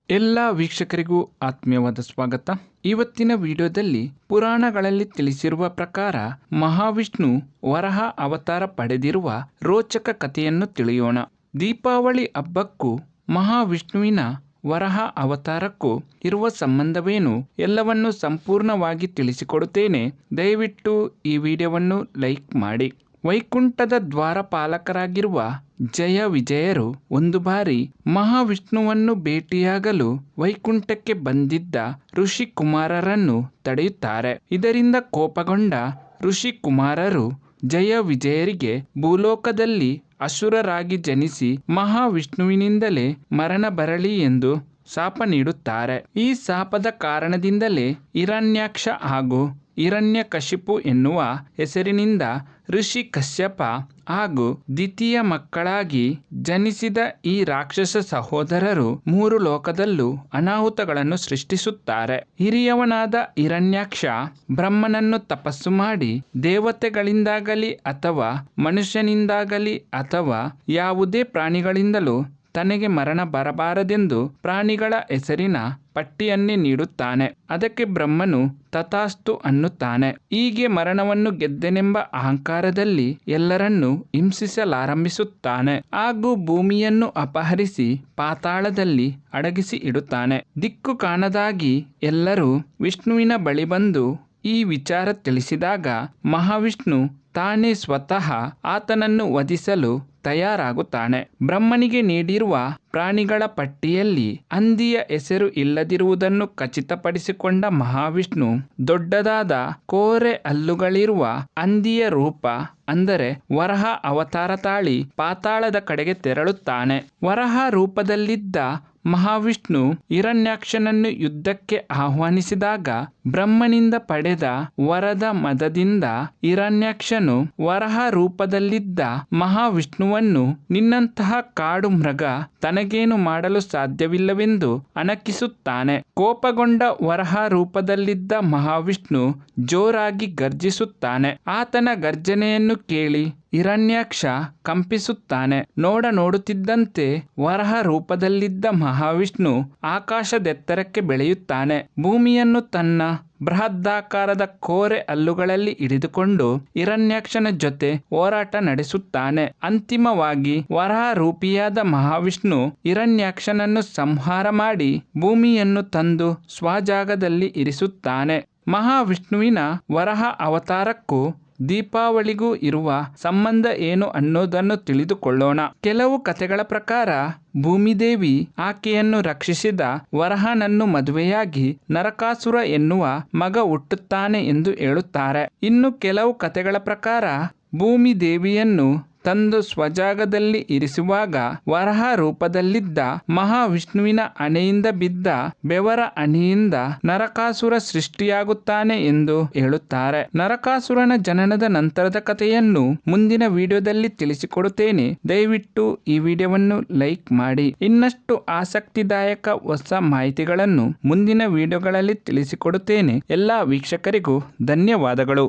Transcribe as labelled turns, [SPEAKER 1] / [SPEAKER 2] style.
[SPEAKER 1] ಎಲ್ಲ ವೀಕ್ಷಕರಿಗೂ ಆತ್ಮೀಯವಾದ ಸ್ವಾಗತ. ಇವತ್ತಿನ ವಿಡಿಯೋದಲ್ಲಿ ಪುರಾಣಗಳಲ್ಲಿ ತಿಳಿಸಿರುವ ಪ್ರಕಾರ ಮಹಾವಿಷ್ಣು ವರಹ ಅವತಾರ ಪಡೆದಿರುವ ರೋಚಕ ಕಥೆಯನ್ನು ತಿಳಿಯೋಣ. ದೀಪಾವಳಿ ಹಬ್ಬಕ್ಕೂ ಮಹಾವಿಷ್ಣುವಿನ ವರಹ ಅವತಾರಕ್ಕೂ ಇರುವ ಸಂಬಂಧವೇನು ಎಲ್ಲವನ್ನು ಸಂಪೂರ್ಣವಾಗಿ ತಿಳಿಸಿಕೊಡುತ್ತೇನೆ. ದಯವಿಟ್ಟು ಈ ವಿಡಿಯೋವನ್ನು ಲೈಕ್ ಮಾಡಿ. ವೈಕುಂಠದ ದ್ವಾರಪಾಲಕರಾಗಿರುವ ಜಯ ವಿಜಯರು ಒಂದು ಬಾರಿ ಮಹಾವಿಷ್ಣುವನ್ನು ಭೇಟಿಯಾಗಲು ವೈಕುಂಠಕ್ಕೆ ಬಂದಿದ್ದ ಋಷಿ ಕುಮಾರರನ್ನು ತಡೆಯುತ್ತಾರೆ. ಇದರಿಂದ ಕೋಪಗೊಂಡ ಋಷಿ ಕುಮಾರರು ಜಯ ವಿಜಯರಿಗೆ ಭೂಲೋಕದಲ್ಲಿ ಅಸುರರಾಗಿ ಜನಿಸಿ ಮಹಾವಿಷ್ಣುವಿನಿಂದಲೇ ಮರಣ ಬರಲಿ ಎಂದು ಶಾಪ ನೀಡುತ್ತಾರೆ. ಈ ಶಾಪದ ಕಾರಣದಿಂದಲೇ ಹಿರಣ್ಯಾಕ್ಷ ಹಾಗೂ ಹಿರಣ್ಯಕಶಿಪು ಎನ್ನುವ ಹೆಸರಿನಿಂದ ಋಷಿ ಕಶ್ಯಪ ಹಾಗೂ ದ್ವಿತೀಯ ಮಕ್ಕಳಾಗಿ ಜನಿಸಿದ ಈ ರಾಕ್ಷಸ ಸಹೋದರರು ಮೂರು ಲೋಕದಲ್ಲೂ ಅನಾಹುತಗಳನ್ನು ಸೃಷ್ಟಿಸುತ್ತಾರೆ. ಹಿರಿಯವನಾದ ಹಿರಣ್ಯಾಕ್ಷ ಬ್ರಹ್ಮನನ್ನು ತಪಸ್ಸು ಮಾಡಿ ದೇವತೆಗಳಿಂದಾಗಲಿ ಅಥವಾ ಮನುಷ್ಯನಿಂದಾಗಲಿ ಅಥವಾ ಯಾವುದೇ ಪ್ರಾಣಿಗಳಿಂದಲೂ ತನಗೆ ಮರಣ ಬರಬಾರದೆಂದು ಪ್ರಾಣಿಗಳ ಹೆಸರಿನ ಪಟ್ಟಿಯನ್ನೇ ನೀಡುತ್ತಾನೆ. ಅದಕ್ಕೆ ಬ್ರಹ್ಮನು ತಥಾಸ್ತು ಅನ್ನುತ್ತಾನೆ. ಹೀಗೆ ಮರಣವನ್ನು ಗೆದ್ದೆನೆಂಬ ಅಹಂಕಾರದಲ್ಲಿ ಎಲ್ಲರನ್ನೂ ಹಿಂಸಿಸಲಾರಂಭಿಸುತ್ತಾನೆ ಹಾಗೂ ಭೂಮಿಯನ್ನು ಅಪಹರಿಸಿ ಪಾತಾಳದಲ್ಲಿ ಅಡಗಿಸಿ ಇಡುತ್ತಾನೆ. ದಿಕ್ಕು ಕಾಣದಾಗಿ ಎಲ್ಲರೂ ವಿಷ್ಣುವಿನ ಬಳಿ ಬಂದು ಈ ವಿಚಾರ ತಿಳಿಸಿದಾಗ ಮಹಾವಿಷ್ಣು ತಾನೇ ಸ್ವತಃ ಆತನನ್ನು ವಧಿಸಲು ತಯಾರಾಗುತ್ತಾನೆ. ಬ್ರಹ್ಮನಿಗೆ ನೀಡಿರುವ ಪ್ರಾಣಿಗಳ ಪಟ್ಟಿಯಲ್ಲಿ ಹಂದಿಯ ಹೆಸರು ಇಲ್ಲದಿರುವುದನ್ನು ಖಚಿತಪಡಿಸಿಕೊಂಡ ಮಹಾವಿಷ್ಣು ದೊಡ್ಡದಾದ ಕೋರೆ ಹಲ್ಲುಗಳಿರುವ ಹಂದಿಯ ರೂಪ ಅಂದರೆ ವರಹ ಅವತಾರ ತಾಳಿ ಪಾತಾಳದ ಕಡೆಗೆ ತೆರಳುತ್ತಾನೆ. ವರಹ ರೂಪದಲ್ಲಿದ್ದ ಮಹಾವಿಷ್ಣು ಹಿರಣ್ಯಾಕ್ಷನನ್ನು ಯುದ್ಧಕ್ಕೆ ಆಹ್ವಾನಿಸಿದಾಗ ಬ್ರಹ್ಮನಿಂದ ಪಡೆದ ವರದ ಮದದಿಂದ ಹಿರಣ್ಯಾಕ್ಷನು ವರಹ ರೂಪದಲ್ಲಿದ್ದ ಮಹಾವಿಷ್ಣುವನ್ನು ನಿನ್ನಂತಹ ಕಾಡು ಮೃಗ ತನಗೇನು ಮಾಡಲು ಸಾಧ್ಯವಿಲ್ಲವೆಂದು ಅಣಕಿಸುತ್ತಾನೆ. ಕೋಪಗೊಂಡ ವರಹ ರೂಪದಲ್ಲಿದ್ದ ಮಹಾವಿಷ್ಣು ಜೋರಾಗಿ ಗರ್ಜಿಸುತ್ತಾನೆ. ಆತನ ಗರ್ಜನೆಯನ್ನು ಕೇಳಿ ಹಿರಣ್ಯಾಕ್ಷ ಕಂಪಿಸುತ್ತಾನೆ. ನೋಡುತ್ತಿದ್ದಂತೆ ವರಹ ರೂಪದಲ್ಲಿದ್ದ ಮಹಾವಿಷ್ಣು ಆಕಾಶದೆತ್ತರಕ್ಕೆ ಬೆಳೆಯುತ್ತಾನೆ. ಭೂಮಿಯನ್ನು ತನ್ನ ಬೃಹದಾಕಾರದ ಕೋರೆ ಹಲ್ಲುಗಳಲ್ಲಿ ಹಿಡಿದುಕೊಂಡು ಹಿರಣ್ಯಾಕ್ಷನ ಜೊತೆ ಹೋರಾಟ ನಡೆಸುತ್ತಾನೆ. ಅಂತಿಮವಾಗಿ ವರಹ ರೂಪಿಯಾದ ಮಹಾವಿಷ್ಣು ಹಿರಣ್ಯಾಕ್ಷನನ್ನು ಸಂಹಾರ ಮಾಡಿ ಭೂಮಿಯನ್ನು ತಂದು ಸ್ವಜಾಗದಲ್ಲಿ ಇರಿಸುತ್ತಾನೆ. ಮಹಾವಿಷ್ಣುವಿನ ವರಹ ಅವತಾರಕ್ಕೂ ದೀಪಾವಳಿಗೂ ಇರುವ ಸಂಬಂಧ ಏನು ಅನ್ನೋದನ್ನು ತಿಳಿದುಕೊಳ್ಳೋಣ. ಕೆಲವು ಕಥೆಗಳ ಪ್ರಕಾರ ಭೂಮಿದೇವಿ ಆಕೆಯನ್ನು ರಕ್ಷಿಸಿದ ವರಹನನ್ನು ಮದುವೆಯಾಗಿ ನರಕಾಸುರ ಎನ್ನುವ ಮಗ ಹುಟ್ಟುತ್ತಾನೆ ಎಂದು ಹೇಳುತ್ತಾರೆ. ಇನ್ನು ಕೆಲವು ಕಥೆಗಳ ಪ್ರಕಾರ ಭೂಮಿದೇವಿಯನ್ನು ತಂದು ಸ್ವಜಾಗದಲ್ಲಿ ಇರಿಸುವಾಗ ವರಹ ರೂಪದಲ್ಲಿದ್ದ ಮಹಾವಿಷ್ಣುವಿನ ಹಣೆಯಿಂದ ಬಿದ್ದ ಬೆವರ ಹನಿಯಿಂದ ನರಕಾಸುರ ಸೃಷ್ಟಿಯಾಗುತ್ತಾನೆ ಎಂದು ಹೇಳುತ್ತಾರೆ. ನರಕಾಸುರನ ಜನನದ ನಂತರದ ಕಥೆಯನ್ನು ಮುಂದಿನ ವಿಡಿಯೋದಲ್ಲಿ ತಿಳಿಸಿಕೊಡುತ್ತೇನೆ. ದಯವಿಟ್ಟು ಈ ವಿಡಿಯೋವನ್ನು ಲೈಕ್ ಮಾಡಿ. ಇನ್ನಷ್ಟು ಆಸಕ್ತಿದಾಯಕ ಹೊಸ ಮಾಹಿತಿಗಳನ್ನು ಮುಂದಿನ ವಿಡಿಯೋಗಳಲ್ಲಿ ತಿಳಿಸಿಕೊಡುತ್ತೇನೆ. ಎಲ್ಲ ವೀಕ್ಷಕರಿಗೂ ಧನ್ಯವಾದಗಳು.